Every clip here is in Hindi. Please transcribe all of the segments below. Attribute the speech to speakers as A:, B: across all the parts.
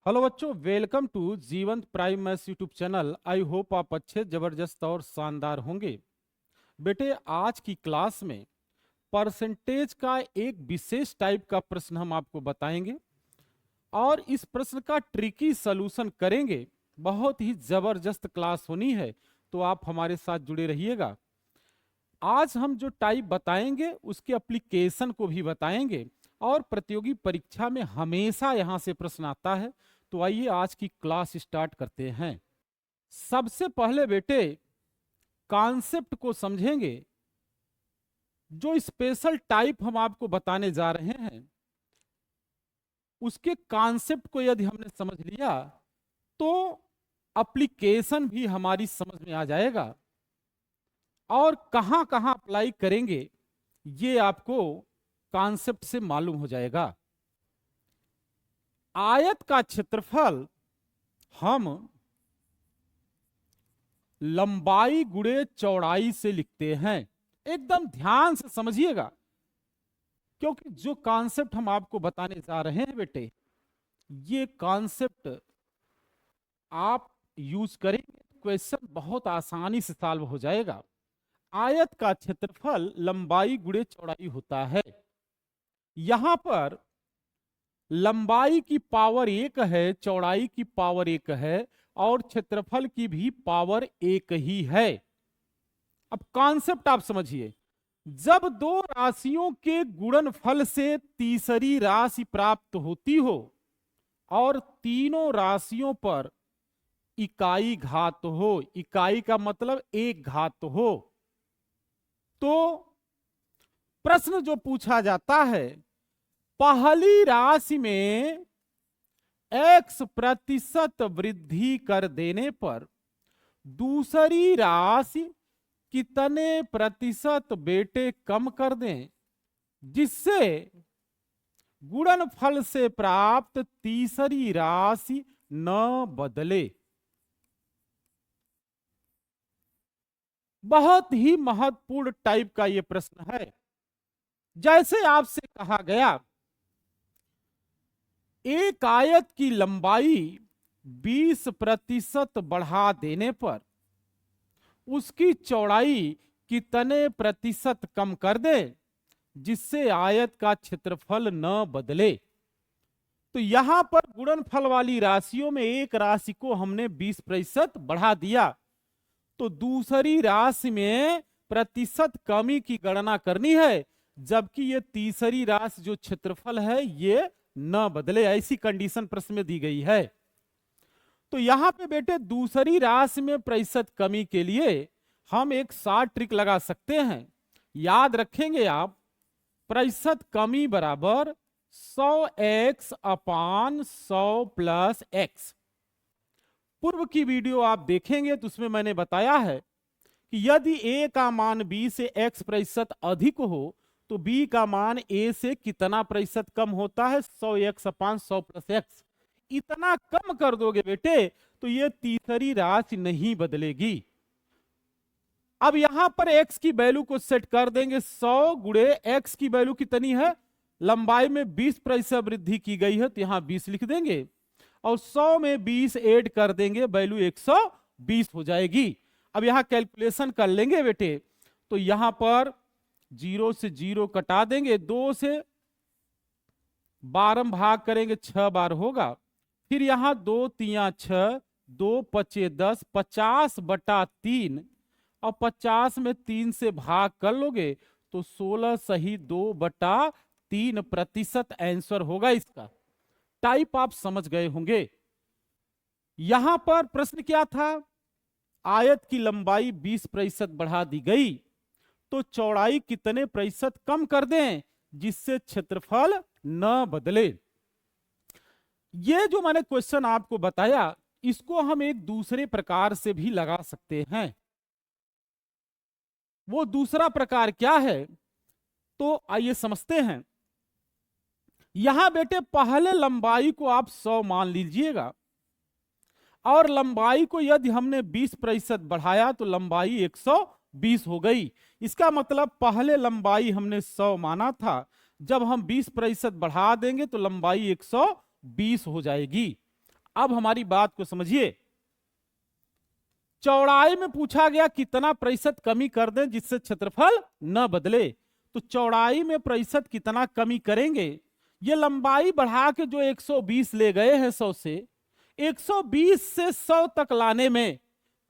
A: हेलो बच्चों, वेलकम टू जीवंत prime maths YouTube channel. I hope आप अच्छे, जबरदस्त और शानदार होंगे। बेटे, आज की क्लास में परसेंटेज का एक विशेष टाइप का प्रश्न हम आपको बताएंगे और इस प्रश्न का ट्रिकी सॉल्यूशन करेंगे। बहुत ही जबरदस्त क्लास होनी है, तो आप हमारे साथ जुड़े रहिएगा। आज हम जो टाइप बताएंगे उसके एप्लीकेशन को भी बताएंगे और प्रतियोगी परीक्षा में हमेशा यहां से प्रश्न आता है। तो आइए आज की क्लास स्टार्ट करते हैं। सबसे पहले बेटे कॉन्सेप्ट को समझेंगे। जो स्पेशल टाइप हम आपको बताने जा रहे हैं उसके कॉन्सेप्ट को यदि हमने समझ लिया तो एप्लीकेशन भी हमारी समझ में आ जाएगा और कहां कहां अप्लाई करेंगे ये आपको कॉन्सेप्ट से मालूम हो जाएगा। आयत का क्षेत्रफल हम लंबाई गुणे चौड़ाई से लिखते हैं। एकदम ध्यान से समझिएगा, क्योंकि जो कॉन्सेप्ट हम आपको बताने जा रहे हैं बेटे, ये कॉन्सेप्ट आप यूज करेंगे क्वेश्चन बहुत आसानी से सॉल्व हो जाएगा। आयत का क्षेत्रफल लंबाई गुणे चौड़ाई होता है। यहां पर लंबाई की पावर 1 है, चौड़ाई की पावर 1 है और क्षेत्रफल की भी पावर 1 ही है। अब कॉन्सेप्ट आप समझिए। जब दो राशियों के गुणनफल से तीसरी राशि प्राप्त होती हो और तीनों राशियों पर इकाई घात हो, इकाई का मतलब एक घात हो, तो प्रश्न जो पूछा जाता है, पहली राशि में x% वृद्धि कर देने पर दूसरी राशि कितने प्रतिशत बेटे कम कर दें, जिससे गुणनफल से प्राप्त तीसरी राशि न बदले। बहुत ही महत्वपूर्ण टाइप का यह प्रश्न है। जैसे आपसे कहा गया, एक आयत की लंबाई 20% बढ़ा देने पर उसकी चौड़ाई कितने प्रतिशत कम कर दे, जिससे आयत का क्षेत्रफल न बदले। तो यहां पर गुणनफल वाली राशियों में एक राशि को हमने 20% बढ़ा दिया, तो दूसरी राशि में प्रतिशत कमी की गणना करनी है, जबकि ये तीसरी राशि जो क्षेत्रफल है ये न बदले। ऐसी कंडीशन प्रश्न में दी गई है। तो यहां पे बेटे दूसरी राशि में प्रतिशत कमी के लिए हम एक शॉर्ट ट्रिक लगा सकते हैं। याद रखेंगे आप, प्रतिशत कमी बराबर 100x अपान 100 प्लस एक्स। पूर्व की वीडियो आप देखेंगे तो उसमें मैंने बताया है कि यदि a का मान b से x प्रतिशत अधिक हो तो b का मान a से कितना प्रतिशत कम होता है, 100x अपान 100 प्लस एक्स। इतना कम कर दोगे बेटे तो ये तीसरी राशि नहीं बदलेगी। अब यहां पर x की वैल्यू को सेट कर देंगे 100 गुणे x की वैल्यू कितनी है, लंबाई में 20% वृद्धि की गई है तो यहां 20 लिख देंगे और 100 में 20 ऐड कर देंगे, वैल्यू 120 हो जाएगी। अब यहां कैलकुलेशन कर लेंगे बेटे, तो यहां पर 0 से 0 कटा देंगे, 2 से 12 भाग करेंगे 6 बार होगा। फिर यहां 2 3 6, 2 5 10, 50/3 और 50 में 3 से भाग कर लोगे तो 16 सही 2/3 प्रतिशत आंसर होगा इसका। टाइप आप समझ गए होंगे। यहां पर प्रश्न क्या था, आयत की लंबाई 20% बढ़ा दी गई तो चौड़ाई कितने प्रतिशत कम कर दें, जिससे क्षेत्रफल न बदले। ये जो मैंने क्वेश्चन आपको बताया, इसको हम एक दूसरे प्रकार से भी लगा सकते हैं। वो दूसरा प्रकार क्या है, तो आइए समझते हैं। यहां बेटे पहले लंबाई को आप 100 मान लीजिएगा और लंबाई को यदि हमने 20% बढ़ाया तो लंबाई 120 हो गई। इसका मतलब पहले लंबाई हमने 100 माना था, जब हम 20% बढ़ा देंगे तो लंबाई 120 हो जाएगी। अब हमारी बात को समझिए। चौड़ाई में पूछा गया कितना प्रतिशत कमी कर दें जिससे क्षेत्रफल न बदले। तो चौड़ाई में प्रतिशत कितना कमी करेंगे, ये लंबाई बढ़ा के जो 120 ले गए हैं 100 से, 120 से 100 तक लाने में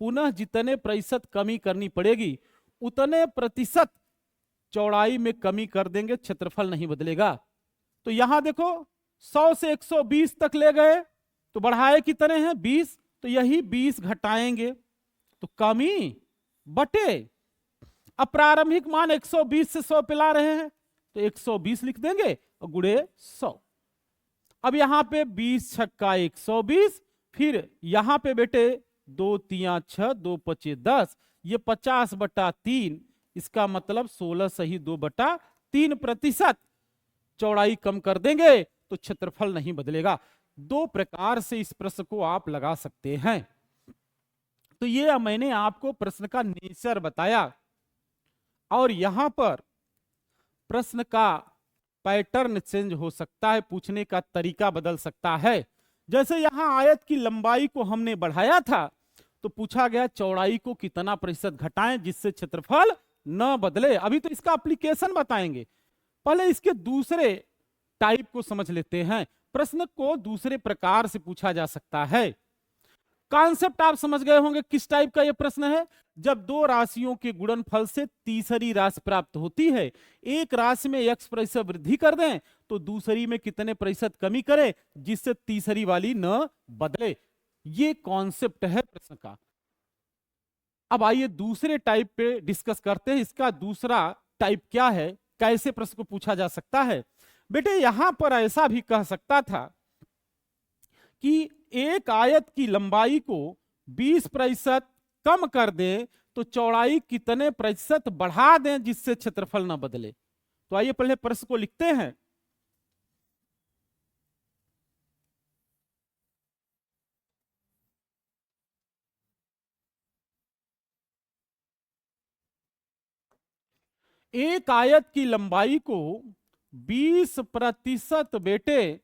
A: पुनः जितने प्रतिशत कमी करनी पड़ेगी उतने प्रतिशत चौड़ाई में कमी कर देंगे, क्षेत्रफल नहीं बदलेगा। तो यहां देखो 100 से 120 तक ले गए तो बढ़ाए कितने हैं 20, तो यही 20 घटाएंगे तो कमी बटे। अब प्रारंभिक मान 120 से 100 पे ला रहे हैं तो 120 लिख देंगे और गुणे 100। अब यहां पे 20 छक्का 120, फिर यहां पे बेटे 2 तिया 6, 2 पचे 10, ये 50/3, इसका मतलब 16 सही 2/3 प्रतिशत चौड़ाई कम कर देंगे तो क्षेत्रफल नहीं बदलेगा। दो प्रकार से इस प्रश्न को आप लगा सकते हैं। तो ये मैंने आपको प्रश्न का नेचर बताया और यहां पर प्रश्न का पैटर्न चेंज हो सकता है, पूछने का तरीका बदल सकता है। जैसे यहां आयत की लंबाई को हमने बढ़ाया था तो पूछा गया चौड़ाई को कितना प्रतिशत घटाएं जिससे क्षेत्रफल न बदले। अभी तो इसका एप्लीकेशन बताएंगे, पहले इसके दूसरे टाइप को समझ लेते हैं। प्रश्न को दूसरे प्रकार से पूछा जा सकता है। कॉन्सेप्ट आप समझ गए होंगे किस टाइप का यह प्रश्न है। जब दो राशियों के गुणनफल से तीसरी राशि प्राप्त होती है, एक राशि में x प्रतिशत वृद्धि कर दें तो दूसरी में कितने प्रतिशत कमी करें जिससे तीसरी वाली न बदले। ये कॉन्सेप्ट है प्रश्न का। अब आइए दूसरे टाइप पे डिस्कस करते हैं। इसका दूसरा टाइप क्या है, कैसे प्रश्न को पूछा जा सकता है। बेटे यहां पर ऐसा भी कह सकता था कि एक आयत की लंबाई को 20% कम कर दें तो चौड़ाई कितने प्रतिशत बढ़ा दें जिससे क्षेत्रफल न बदले। तो आइए पहले प्रश्न को लिखते हैं। एक आयत की लंबाई को 20% बेटे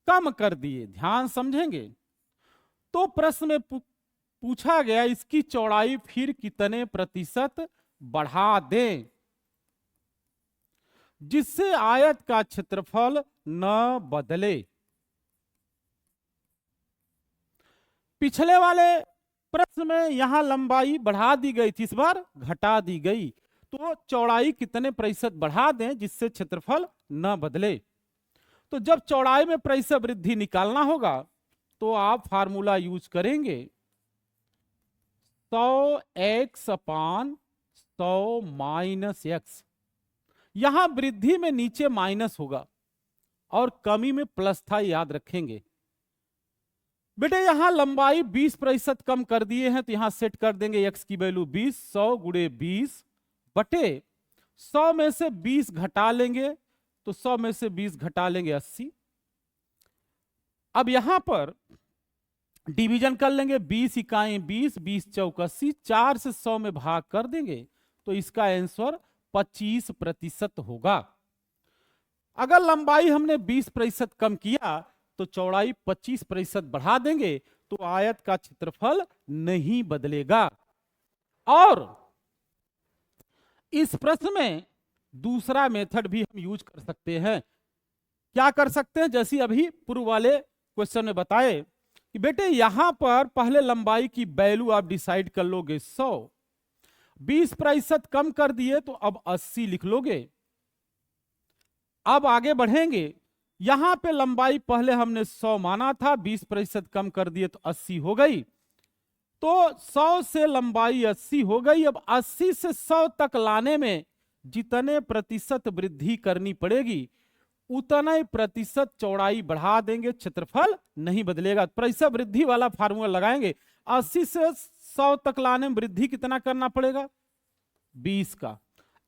A: कम कर दिए, ध्यान समझेंगे। तो प्रश्न में पूछा गया इसकी चौड़ाई फिर कितने प्रतिशत बढ़ा दें जिससे आयत का क्षेत्रफल न बदले। पिछले वाले प्रश्न में यहां लंबाई बढ़ा दी गई थी, इस बार घटा दी गई। तो चौड़ाई कितने प्रतिशत बढ़ा दें जिससे क्षेत्रफल न बदले। तो जब चौड़ाई में प्रतिशत वृद्धि निकालना होगा तो आप फार्मूला यूज करेंगे 100x/100 - x। यहां वृद्धि में नीचे माइनस होगा और कमी में प्लस था, याद रखेंगे। बेटे यहां लंबाई 20% कम कर दिए हैं तो यहां सेट कर देंगे x की वैल्यू 20, 100 गुणे 20 बटे 100 में से 20 घटा लेंगे तो 100 में से 20 घटा लेंगे 80। अब यहां पर डिवीजन कर लेंगे, 20 इकाई 20, 20 चौक 80, 4 से 100 में भाग कर देंगे तो इसका आंसर 25% होगा। अगर लंबाई हमने 20% कम किया तो चौड़ाई 25% बढ़ा देंगे तो आयत का क्षेत्रफल नहीं बदलेगा। और इस प्रश्न में दूसरा मेथड भी हम यूज कर सकते हैं। क्या कर सकते हैं, जैसे अभी पूर्व वाले क्वेश्चन में बताए कि बेटे यहां पर पहले लंबाई की वैल्यू आप डिसाइड कर लोगे 100, 20% कम कर दिए तो अब 80 लिख लोगे। अब आगे बढ़ेंगे, यहां पे लंबाई पहले हमने 100 माना था, 20% कम कर दिए तो 80 हो गई। तो 100 से लंबाई 80 हो गई। अब 80 से 100 तक लाने में जितने प्रतिशत वृद्धि करनी पड़ेगी उतना ही प्रतिशत चौड़ाई बढ़ा देंगे, क्षेत्रफल नहीं बदलेगा। प्रतिशत वृद्धि वाला फार्मूला लगाएंगे। 80 से 100 तक लाने में वृद्धि कितना करना पड़ेगा 20 का।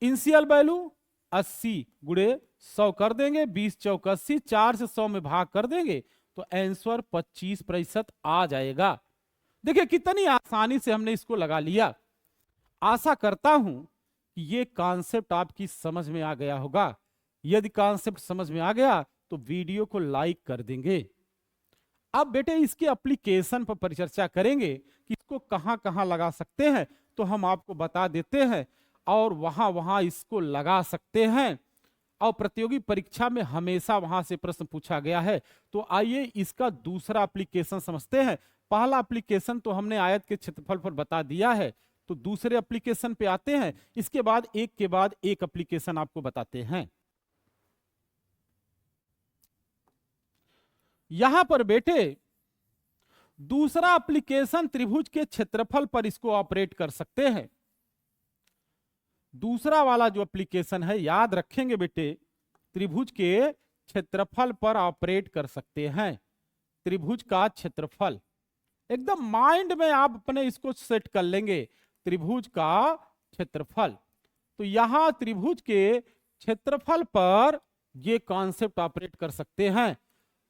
A: इनिशियल वैल्यू 80 गुणे 100 कर देंगे, 20 चौक 80, 4 से 100 में भाग कर देंगे तो आंसर 25% आ जाएगा। देखिए कितनी आसानी से हमने इसको लगा लिया। आशा करता हूं कि ये कॉन्सेप्ट आपकी समझ में आ गया होगा। यदि कॉन्सेप्ट समझ में आ गया तो वीडियो को लाइक कर देंगे। अब बेटे इसके एप्लीकेशन पर परिचर्चा करेंगे कि इसको कहां कहां लगा सकते हैं, तो हम आपको बता देते हैं और वहां वहां इसको लगा सकते हैं और प्रतियोगी परीक्षा में हमेशा वहां से प्रश्न पूछा गया है। तो आइए इसका दूसरा एप्लीकेशन समझते हैं। पहला एप्लीकेशन तो हमने आयत के क्षेत्रफल पर बता दिया है, तो दूसरे एप्लीकेशन पे आते हैं। इसके बाद एक एप्लीकेशन आपको बताते हैं। यहां पर बेटे दूसरा एप्लीकेशन त्रिभुज के क्षेत्रफल पर इसको ऑपरेट कर सकते हैं। दूसरा वाला जो एप्लीकेशन है, याद रखेंगे बेटे, त्रिभुज के क्षेत्रफल पर ऑपरेट कर सकते हैं। त्रिभुज का क्षेत्रफल एकदम माइंड में आप अपने इसको सेट कर लेंगे, त्रिभुज का क्षेत्रफल। तो यहां त्रिभुज के क्षेत्रफल पर ये कॉन्सेप्ट ऑपरेट कर सकते हैं।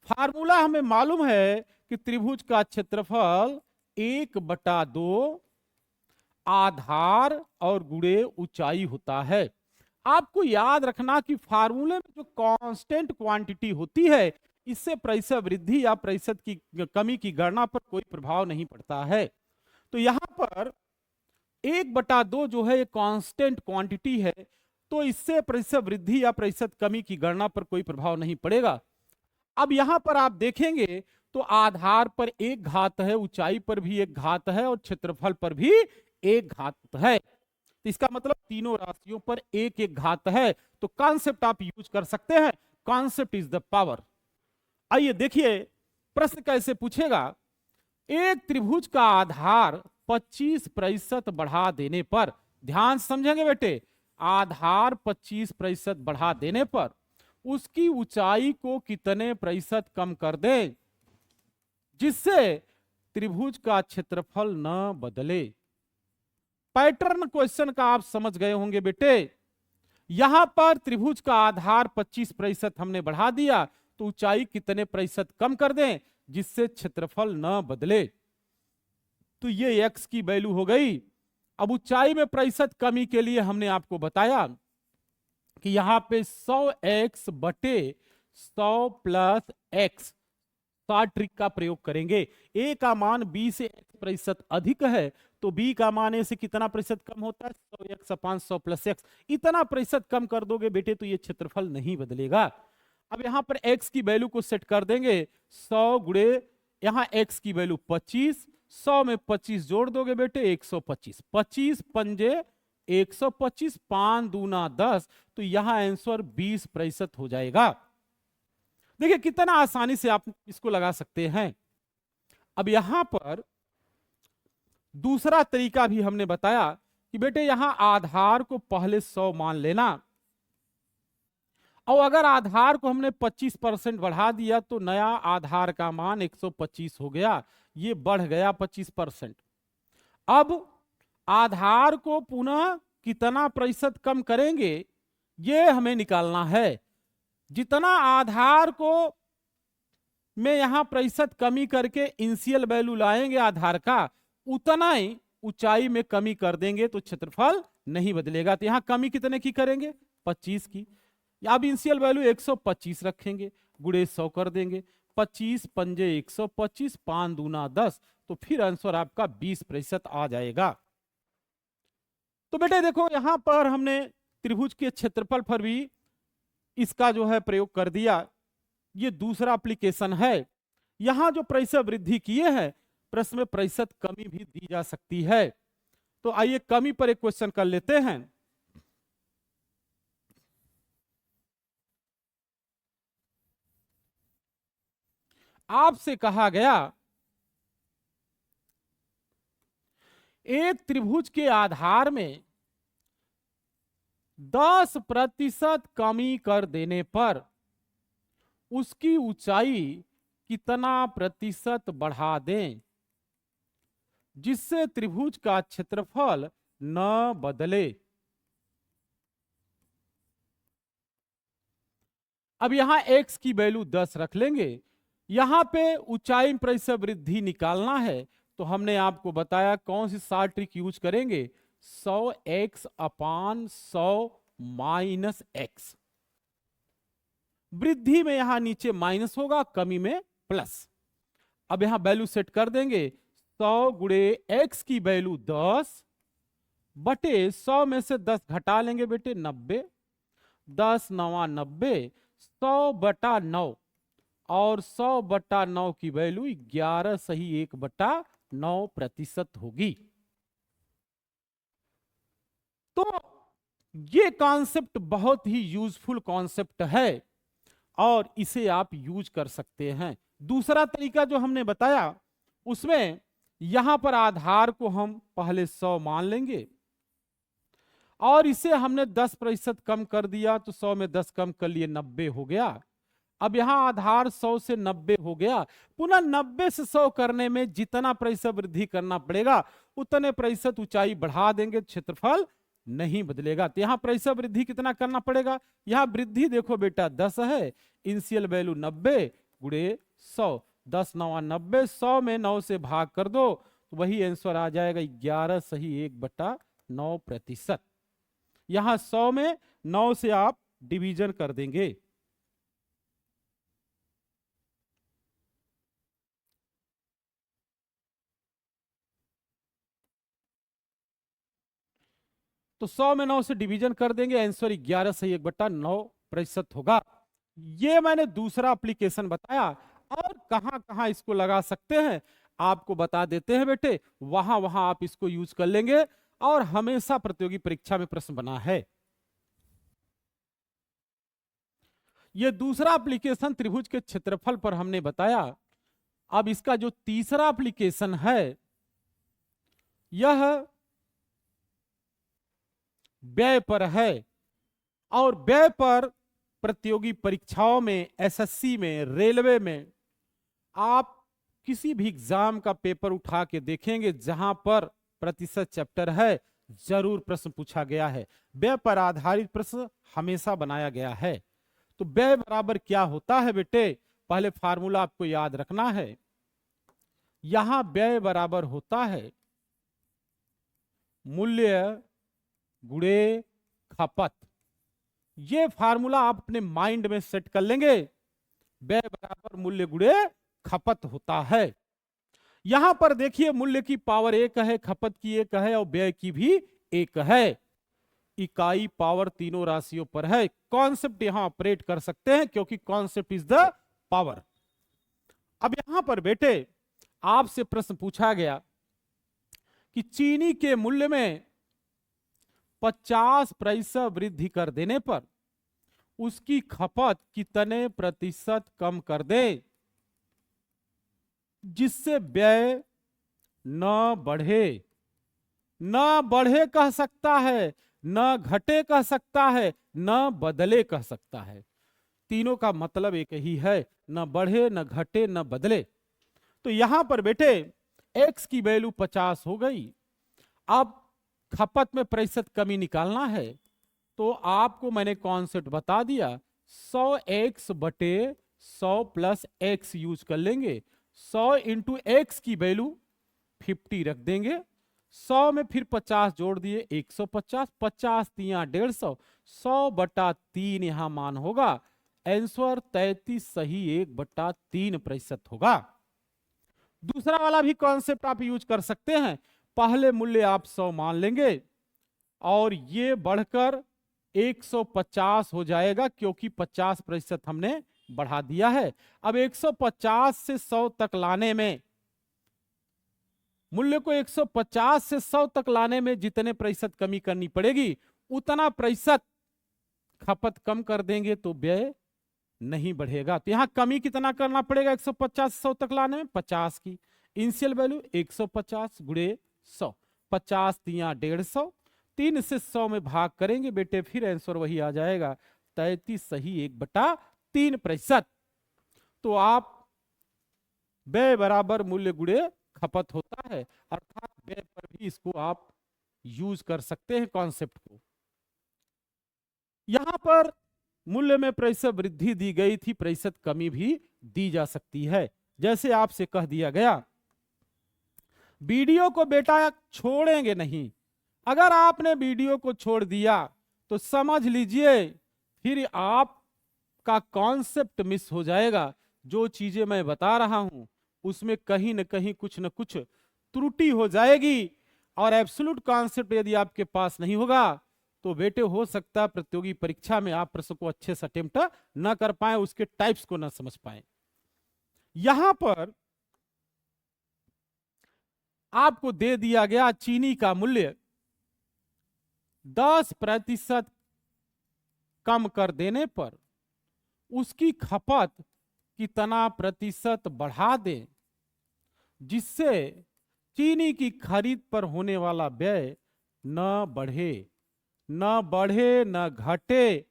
A: फार्मूला हमें मालूम है कि त्रिभुज का क्षेत्रफल 1/2 आधार और गुणे ऊंचाई होता है। आपको याद रखना कि फार्मूले में जो कांस्टेंट क्वांटिटी होती है, इससे प्रतिशत वृद्धि या प्रतिशत की कमी की गणना पर कोई प्रभाव नहीं पड़ता है। तो यहां पर 1/2 जो है ये कांस्टेंट क्वांटिटी है, तो इससे प्रतिशत वृद्धि या प्रतिशत कमी की गणना पर कोई प्रभाव नहीं पड़ेगा। अब यहां पर आप देखेंगे तो आधार पर एक घात है, ऊंचाई पर भी एक घात है और क्षेत्रफल पर भी एक घात है। तो इसका मतलब तीनों राशियों पर एक एक घात है। तो कॉन्सेप्ट आप यूज कर सकते हैं, कॉन्सेप्ट इज द पावर। आइए देखिए प्रश्न कैसे पूछेगा। एक त्रिभुज का आधार 25% बढ़ा देने पर, ध्यान समझेंगे बेटे, आधार 25% बढ़ा देने पर उसकी ऊंचाई को कितने प्रतिशत कम कर दें जिससे त्रिभुज का क्षेत्रफल न बदले। पैटर्न क्वेश्चन का आप समझ गए होंगे बेटे। यहां पर त्रिभुज का आधार 25% हमने बढ़ा दिया, तो ऊंचाई कितने प्रतिशत कम कर दें जिससे क्षेत्रफल न बदले। तो ये x की वैल्यू हो गई। अब ऊंचाई में प्रतिशत कमी के लिए हमने आपको बताया कि यहां पे 100x बटे 100 प्लस x शॉर्ट ट्रिक का प्रयोग करेंगे। a का मान b से x% अधिक है, तो b का मान a से कितना प्रतिशत कम होता है, 100x अपान 100 प्लस x। इतना प्रतिशत कम कर दोगे बेटे तो ये क्षेत्रफल नहीं बदलेगा। अब यहां पर x की वैल्यू को सेट कर देंगे 100 गुणे, यहां x की वैल्यू 25, 100 में 25 जोड़ दोगे बेटे 125, 25 पंजे 125, 5 दूना 10, तो यहां आंसर 20% हो जाएगा। देखिए कितना आसानी से आप इसको लगा सकते हैं। अब यहां पर दूसरा तरीका भी हमने बताया कि बेटे यहां आधार को पहले 100 मान लेना, और अगर आधार को हमने 25% बढ़ा दिया तो नया आधार का मान 125 हो गया, ये बढ़ गया 25%। अब आधार को पुनः कितना प्रतिशत कम करेंगे ये हमें निकालना है। जितना आधार को में यहां प्रतिशत कमी करके इनिशियल वैल्यू लाएंगे आधार का, उतना ही ऊंचाई में कमी कर देंगे तो क्षेत्रफल नहीं बदलेगा। तो यहां कमी कितने की करेंगे, 25 की। अब इनिशियल वैल्यू 125 रखेंगे, गुणे 100 कर देंगे, 25 पंजे 125, 5 दूना 10, तो फिर आंसर आपका 20% आ जाएगा। तो बेटे देखो यहां पर हमने त्रिभुज के क्षेत्रफल पर भी इसका जो है प्रयोग कर दिया। ये दूसरा एप्लीकेशन है। यहां जो प्रतिशत वृद्धि किए हैं, प्रश्न में प्रतिशत कमी भी दी जा सकती है। तो आइए कमी पर एक क्वेश्चन कर लेते हैं। आपसे कहा गया एक त्रिभुज के आधार में 10% कमी कर देने पर उसकी ऊंचाई कितना प्रतिशत बढ़ा दें जिससे त्रिभुज का क्षेत्रफल न बदले। अब यहां x की वैल्यू 10 रख लेंगे, यहां पे ऊंचाई में प्रतिशत वृद्धि निकालना है, तो हमने आपको बताया कौन सी शॉर्ट ट्रिक यूज करेंगे, 100x अपान 100 माइनस x। वृद्धि में यहां नीचे माइनस होगा, कमी में प्लस। अब यहां वैल्यू सेट कर देंगे, 100 गुणे x की वैल्यू 10 बटे 100 में से 10 घटा लेंगे बेटे 90, 10 9 90, 100/9 और 100/9 की वैल्यू 11 सही 1/9% होगी। तो ये कॉन्सेप्ट बहुत ही यूजफुल कॉन्सेप्ट है और इसे आप यूज कर सकते हैं। दूसरा तरीका जो हमने बताया उसमें यहां पर आधार को हम पहले 100 मान लेंगे और इसे हमने 10% कम कर दिया तो 100 में 10 कम कर लिए 90 हो गया। अब यहां आधार 100 से 90 हो गया, पुनः 90 से 100 करने में जितना प्रतिशत वृद्धि करना पड़ेगा उतने प्रतिशत ऊंचाई बढ़ा देंगे, क्षेत्रफल नहीं बदलेगा। तो यहां प्रतिशत वृद्धि कितना करना पड़ेगा, यहां वृद्धि देखो बेटा 10 है, इनिशियल वैल्यू 90 गुणे 100, 10 9 90, 100 में 9 से भाग कर दो तो वही आंसर आ जाएगा 11 सही 1/9%। यहां 100 में 9 से आप डिवीजन कर देंगे। तो 100 में 9 से डिवीजन कर देंगे, आंसर 11 सही 1/9% होगा। ये मैंने दूसरा एप्लीकेशन बताया और कहां कहां इसको लगा सकते हैं आपको बता देते हैं बेटे, वहां वहां आप इसको यूज कर लेंगे और हमेशा प्रतियोगी परीक्षा में प्रश्न बना है। ये दूसरा एप्लीकेशन त्रिभुज के क्षेत्रफल पर हमने बताया। अब इसका जो तीसरा एप्लीकेशन है यह व्यय पर है और व्यय पर प्रतियोगी परीक्षाओं में, एसएससी में, रेलवे में आप किसी भी एग्जाम का पेपर उठा के देखेंगे जहां पर प्रतिशत चैप्टर है जरूर प्रश्न पूछा गया है, व्यय पर आधारित प्रश्न हमेशा बनाया गया है। तो व्यय बराबर क्या होता है बेटे, पहले फार्मूला आपको याद रखना है। यहां व्यय बराबर होता है मूल्य गुणे खपत। ये फार्मूला आप अपने माइंड में सेट कर लेंगे, व्यय बराबर मूल्य गुणे खपत होता है। यहां पर देखिए मूल्य की पावर 1 है, खपत की 1 है और व्यय की भी 1 है। इकाई पावर तीनों राशियों पर है। कॉन्सेप्ट यहां ऑपरेट कर सकते हैं क्योंकि कॉन्सेप्ट इज द पावर। अब यहां पर बेटे आपसे प्रश्न पूछा गया कि चीनी के मूल्य में 50% वृद्धि कर देने पर उसकी खपत कितने प्रतिशत कम कर दे जिससे व्यय न बढ़े। न बढ़े कह सकता है, न घटे कह सकता है, न बदले कह सकता है। तीनों का मतलब एक ही है, न बढ़े न घटे न बदले। तो यहां पर बेटे x की वैल्यू 50 हो गई। अब खपत में प्रतिशत कमी निकालना है तो आपको मैंने कॉन्सेप्ट बता दिया, 100x बटे 100 प्लस x यूज कर लेंगे। 100 इंटू एक्स की वैल्यू 50 रख देंगे, 100 में फिर 50 जोड़ दिए 150, 50 तिया 150, 100/3 यहां मान होगा, आंसर 33 सही 1/3% होगा। दूसरा वाला भी कॉन्सेप्ट आप यूज कर सकते हैं, पहले मूल्य आप 100 मान लेंगे और ये बढ़कर 150 हो जाएगा क्योंकि 50% हमने बढ़ा दिया है। अब 150 से 100 तक लाने में, मूल्य को 150 से 100 तक लाने में जितने प्रतिशत कमी करनी पड़ेगी उतना प्रतिशत खपत कम कर देंगे तो व्यय नहीं बढ़ेगा। तो यहां कमी कितना करना पड़ेगा 150 से 100 तक लाने में, 50 की। इनिशियल वैल्यू 150 गुणे 100, 50 तिया 150, 3 से 100 में भाग करेंगे बेटे फिर आंसर वही आ जाएगा 33 सही 1/3%। तो आप व्यय बराबर मूल्य गुणे खपत होता है, अर्थात व्यय पर भी इसको आप यूज कर सकते हैं कॉन्सेप्ट को। यहां पर मूल्य में प्रतिशत वृद्धि दी गई थी, प्रतिशत कमी भी दी जा सकती है। जैसे आपसे कह दिया गया वीडियो को बेटा छोड़ेंगे नहीं, अगर आपने वीडियो को छोड़ दिया तो समझ लीजिए फिर आपका कॉन्सेप्ट मिस हो जाएगा। जो चीजें मैं बता रहा हूं उसमें कहीं न कहीं कुछ न कुछ त्रुटि हो जाएगी। और एब्सोल्यूट कॉन्सेप्ट यदि आपके पास नहीं होगा तो बेटे हो सकता है प्रतियोगी परीक्षा में आप प्रश्न को अच्छे से अटेम्प्ट न कर पाए, उसके टाइप्स को न समझ पाए। यहां पर आपको दे दिया गया चीनी का मूल्य 10% कम कर देने पर उसकी खपत कितना प्रतिशत बढ़ा दें जिससे चीनी की खरीद पर होने वाला व्यय न बढ़े न घटे,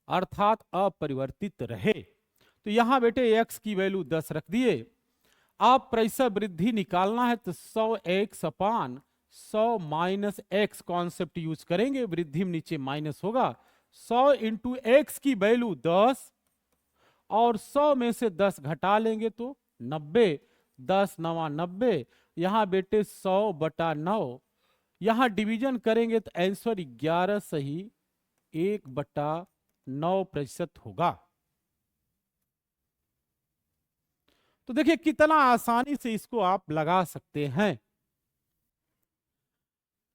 A: अर्थात अपरिवर्तित रहे। तो यहां बेटे x की वैल्यू 10 रख दिए। आप प्रतिशत वृद्धि निकालना है तो 100x/100 minus x concept use करेंगे, वृद्धि में नीचे माइनस होगा। 100 इंटू एक्स की वैल्यू 10 और 100 में से 10 घटा लेंगे तो 90, 10 9 90। यहां बेटे 100/9, यहां डिवीजन करेंगे तो आंसर 11 सही 1/9% होगा। तो देखिए कितना आसानी से इसको आप लगा सकते हैं।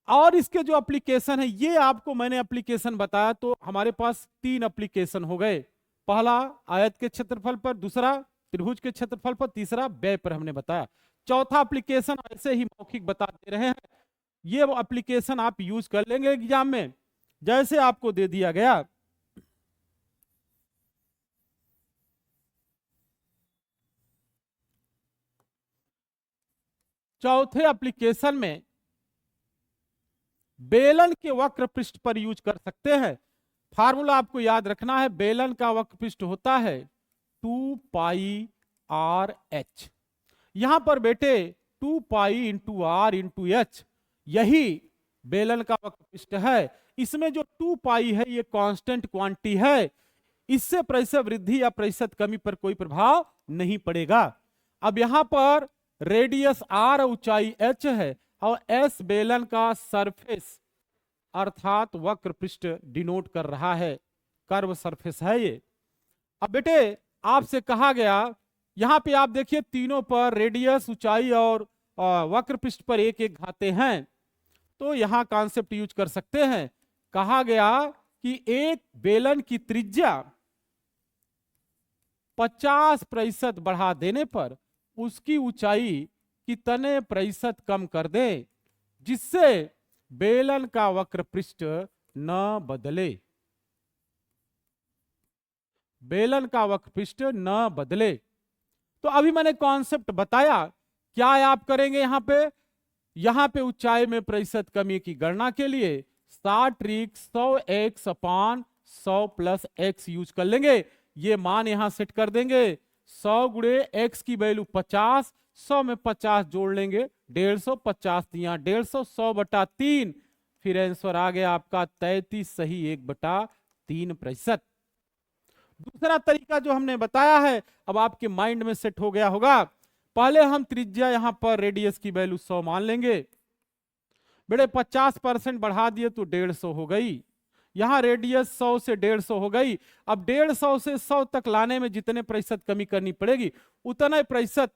A: और इसके जो एप्लीकेशन है, ये आपको मैंने एप्लीकेशन बताया तो हमारे पास 3 एप्लीकेशन हो गए। पहला आयत के क्षेत्रफल पर, दूसरा त्रिभुज के क्षेत्रफल पर, तीसरा व्यय पर हमने बताया। चौथा एप्लीकेशन ऐसे ही मौखिक बता दे रहे हैं, ये वो एप्लीकेशन आप यूज कर लेंगे एग्जाम में। जैसे आपको दे दिया गया चौथे एप्लीकेशन में बेलन के वक्र पृष्ठ पर यूज कर सकते हैं। फार्मूला आपको याद रखना है, बेलन का वक्र पृष्ठ होता है 2πr/h। यहां पर बेटे 2π/r/h यही बेलन का वक्र पृष्ठ है। इसमें जो 2π है ये कांस्टेंट क्वांटिटी है, इससे प्रतिशत वृद्धि या प्रतिशत कमी पर कोई प्रभाव नहीं पड़ेगा। अब यहां पर रेडियस r ऊंचाई h है और s बेलन का सरफेस अर्थात वक्र पृष्ठ डिनोट कर रहा है, कर्व सरफेस है ये। अब बेटे आपसे कहा गया यहां पे आप देखिए तीनों पर रेडियस, ऊंचाई और वक्र पृष्ठ पर एक एक घाते हैं, तो यहां कॉन्सेप्ट यूज कर सकते हैं। कहा गया कि एक बेलन की त्रिज्या 50% बढ़ा देने पर उसकी ऊंचाई कितने प्रतिशत कम कर दें जिससे बेलन का वक्र पृष्ठ न बदले, बेलन का वक्र पृष्ठ न बदले। तो अभी मैंने कॉन्सेप्ट बताया, क्या आप करेंगे यहां पे ऊंचाई में प्रतिशत कमी की गणना के लिए 100x/100 प्लस x यूज कर लेंगे। ये मान यहां सेट कर देंगे, 100 गुणे x की वैल्यू 50, 100 में 50 जोड़ लेंगे 150, 50 दिया 150, 100/3, फिर आंसर आ गया आपका 33 सही 1/3%। दूसरा तरीका जो हमने बताया है अब आपके माइंड में सेट हो गया होगा। पहले हम त्रिज्या यहां पर रेडियस की वैल्यू 100 मान लेंगे, बेटे 50% बढ़ा दिए तो 150 हो गई। यहां रेडियस 100 से 150 हो गई। अब 150 से 100 तक लाने में जितने प्रतिशत कमी करनी पड़ेगी उतना प्रतिशत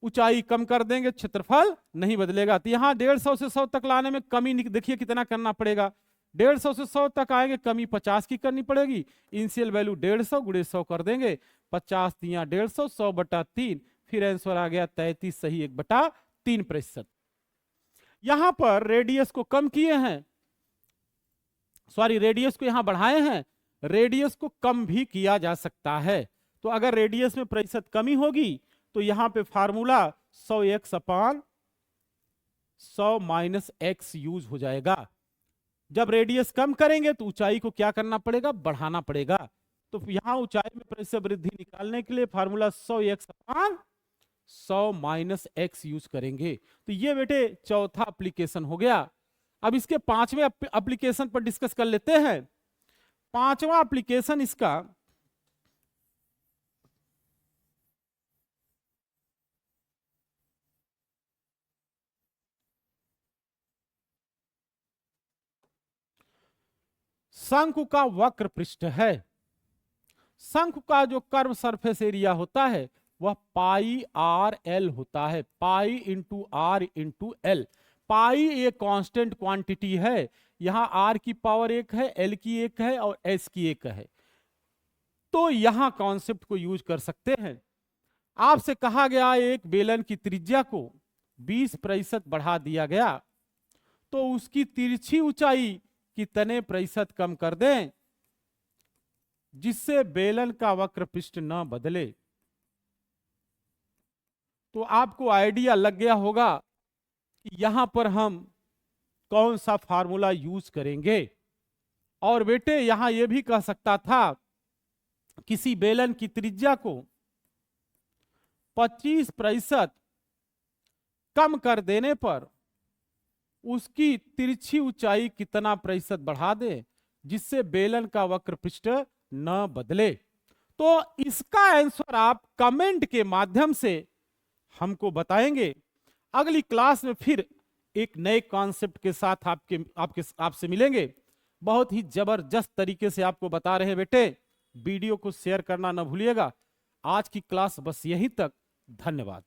A: ऊंचाई कम कर देंगे, क्षेत्रफल नहीं बदलेगा। तो यहां 150 से 100 तक लाने में कमी देखिए कितना करना पड़ेगा, 150 से 100 तक आएंगे, कमी 50 की करनी पड़ेगी। इनिशियल वैल्यू 150 गुणे 100 कर देंगे, 50 दिया 150, 100/3, फिर आंसर आ गया 33 सही 1/3%। यहां पर रेडियस को कम किए हैं, सॉरी रेडियस को यहां बढ़ाए हैं, रेडियस को कम भी किया जा सकता है। तो अगर रेडियस में प्रतिशत कमी होगी तो यहां पे formula 100x/100 minus x use हो जाएगा। जब रेडियस कम करेंगे तो ऊंचाई को क्या करना पड़ेगा, बढ़ाना पड़ेगा। तो यहां ऊंचाई में प्रतिशत वृद्धि निकालने के लिए formula 100x/100 minus x use करेंगे। तो ये बेटे चौथा एप्लीकेशन हो गया। अब इसके पांचवें एप्लीकेशन पर डिस्कस कर लेते हैं। पांचवा एप्लीकेशन इसका शंकु का वक्र पृष्ठ है। शंकु का जो कर्व सरफेस एरिया होता है वह पाई आर एल होता है, pi into R into L. Pi एक कांस्टेंट क्वांटिटी है, यहां आर की पावर 1 है, एल की 1 है और एस की 1 है, तो यहां कॉन्सेप्ट को यूज कर सकते हैं। आपसे कहा गया एक बेलन की त्रिज्या को 20% बढ़ा दिया गया, तो उसकी तिरछी ऊंचाई कितने प्रतिशत कम कर दें जिससे बेलन का वक्र पृष्ठ न बदले। तो आपको आइडिया लग गया होगा कि यहां पर हम कौन सा फार्मूला यूज करेंगे। और बेटे यहां यह भी कह सकता था, किसी बेलन की त्रिज्या को 25% कम कर देने पर उसकी तिरछी ऊंचाई कितना प्रतिशत बढ़ा दे जिससे बेलन का वक्र पृष्ठ न बदले। तो इसका आंसर आप कमेंट के माध्यम से हमको बताएंगे। अगली क्लास में फिर एक नए कॉन्सेप्ट के साथ आपसे मिलेंगे। बहुत ही जबरदस्त तरीके से आपको बता रहे हैं बेटे, वीडियो को शेयर करना ना भूलिएगा। आज की क्लास बस यहीं तक, धन्यवाद।